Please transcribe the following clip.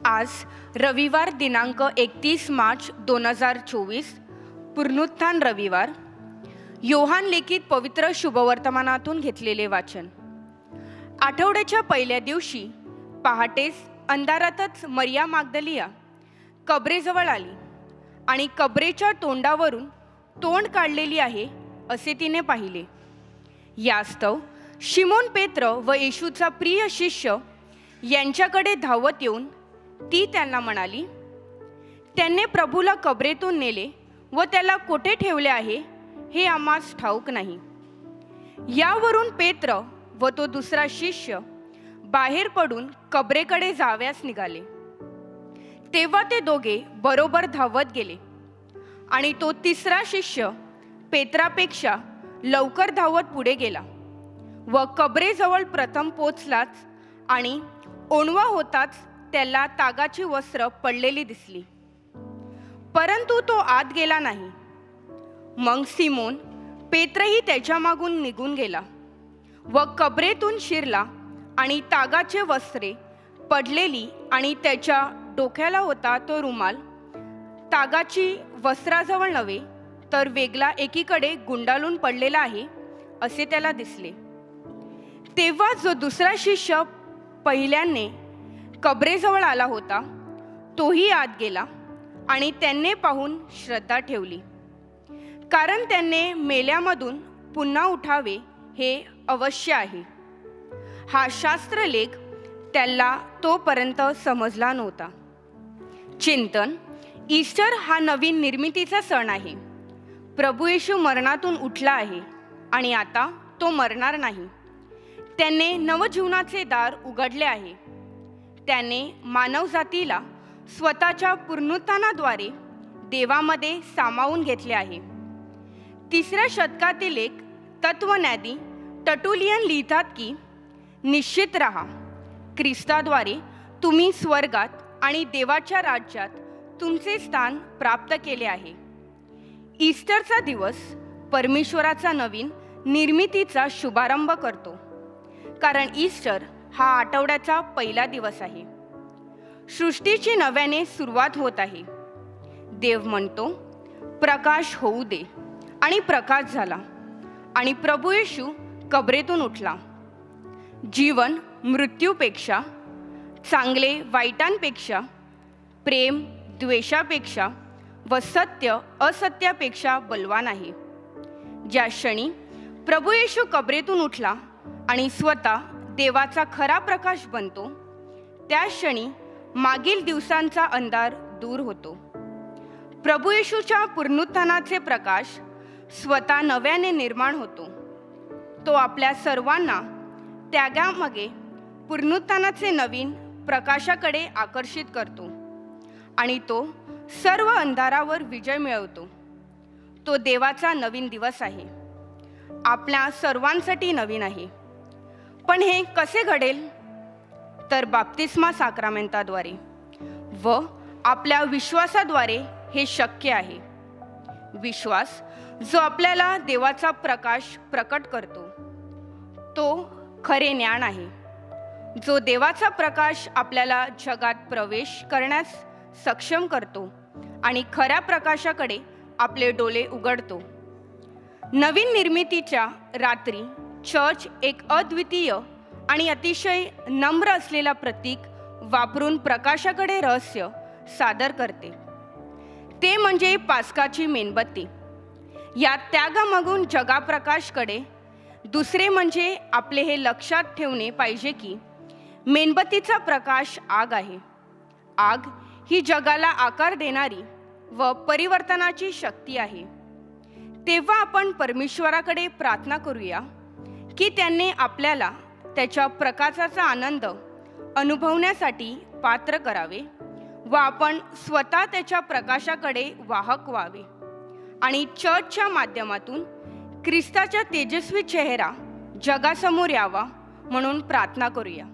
आज रविवार दिनांक 31 मार्च 2024 पुनरुत्थान रविवार। योहान लिखित पवित्र शुभवर्तमानातून घेतलेले वाचन। आठवड्याच्या पहिल्या दिवशी पहाटेस अंधारातच मरिया मागदलिया कबरेजवळ आली आणि कबरेच्या तोंडावरून तोंड काढलेली आहे असे तिने पाहिले। यास्तव शिमोन पेत्र व येशूचा प्रिय शिष्य यांच्याकडे धावत येऊन ती त्यांना म्हणाली, त्यांनी प्रभूला कबरेतून नेले व त्याला कोठे ठेवले आहे हे आम्हास ठाऊक नाही। यावरून पेत्र व तो दुसरा शिष्य बाहेर पडून कबरेकडे जाव्यास निघाले। तेव्हा ते दोघे बरोबर धावत गेले आणि तो तिसरा शिष्य पेत्रापेक्षा लवकर धावत पुढे गेला व कबरेजवळ प्रथम पोचलाच आणि ओणवा होताच त्याला तागाची वस्त्र पडलेली दिसली, परंतु तो आत गेला नाही। मग सिमोन पेत्रही त्याच्या मागून निघून गेला व कबरेतून शिरला आणि तागाचे वस्त्रे पडलेली आणि त्याच्या डोक्याला होता तो रुमाल तागाची वस्त्राजवळ नव्हे तर वेगळा एकीकडे गुंडाळून पडलेला आहे असे त्याला दिसले। तेव्हा जो दुसरा शिष्य पहिल्याने कबरेजवळ आला होता तोही आत गेला आणि त्यांनी पाहून श्रद्धा ठेवली, कारण त्यांनी मेल्यामधून पुन्हा उठावे हे अवश्य आहे। हा शास्त्रलेख त्याला तोपर्यंत समजला नव्हता। चिंतन: ईस्टर हा नवीन निर्मितीचा सण आहे। प्रभू येशू मरणातून उठला आहे आणि आता तो मरणार नाही। त्याने नवजीवनाचे दार उघडले आहे। त्याने मानवजातीला स्वतःच्या पुनरुत्थानाद्वारे देवामध्ये सामावून घेतले आहे। 3ऱ्या शतकातील एक तत्वज्ञानी टर्टुलियन लिहितात की, निश्चित रहा, ख्रिस्ताद्वारे तुम्ही स्वर्गात आणि देवाच्या राज्यात तुमचे स्थान प्राप्त केले आहे। ईस्टरचा दिवस परमेश्वराचा नवीन निर्मितीचा शुभारंभ करतो, कारण ईस्टर हा आठवड्याचा पहिला दिवस आहे। सृष्टीची नव्याने सुरुवात होत आहे। देव म्हणतो, प्रकाश होऊ दे, आणि प्रकाश झाला आणि प्रभू येशू कबरेतून उठला। जीवन मृत्यूपेक्षा, चांगले वाईटांपेक्षा, प्रेम द्वेषापेक्षा व सत्य असत्यापेक्षा बलवान आहे। ज्या क्षणी प्रभू येशू कबरेतून उठला आणि स्वतः देवाचा खरा प्रकाश बनतो, त्या क्षणी मागील दिवसांचा अंधार दूर होतो। प्रभू येशूच्या पुनरुत्थानाचे प्रकाश स्वतः नव्याने निर्माण होतो। तो आपल्या सर्वांना त्यागामागे पुनरुत्थानाचे नवीन प्रकाशाकडे आकर्षित करतो आणि तो सर्व अंधारावर विजय मिळवतो। तो देवाचा नवीन दिवस आहे, आपल्या सर्वांसाठी नवीन आहे। पण हे कसे घडेल? तर बाप्तिस्मा साक्रामेंटाद्वारे व आपल्या विश्वासाद्वारे हे शक्य आहे। विश्वास जो आपल्याला देवाचा प्रकाश प्रकट करतो, तो खरे ज्ञान आहे। जो देवाचा प्रकाश आपल्याला जगात प्रवेश करण्यास सक्षम करतो आणि खऱ्या प्रकाशाकडे आपले डोळे उघडतो। नवीन निर्मितीच्या रात्री चर्च एक अद्वितीय आणि अतिशय नम्र असलेला प्रतीक वापरून प्रकाशाकडे रहस्य सादर करते। ते म्हणजे पास्काची मेणबत्ती। या त्यागामागून जगाप्रकाशकडे। दुसरे म्हणजे आपले हे लक्षात ठेवणे पाहिजे की मेणबत्तीचा प्रकाश आग आहे। आग ही जगाला आकार देणारी व परिवर्तनाची शक्ती आहे। तेव्हा आपण परमेश्वराकडे प्रार्थना करूया की त्यांनी आपल्याला त्याच्या प्रकाशाचा आनंद अनुभवण्यासाठी पात्र करावे व आपण स्वतः त्याच्या प्रकाशाकडे वाहक व्हावे आणि चर्चच्या माध्यमातून ख्रिस्ताचा तेजस्वी चेहरा जगासमोर यावा म्हणून प्रार्थना करूया।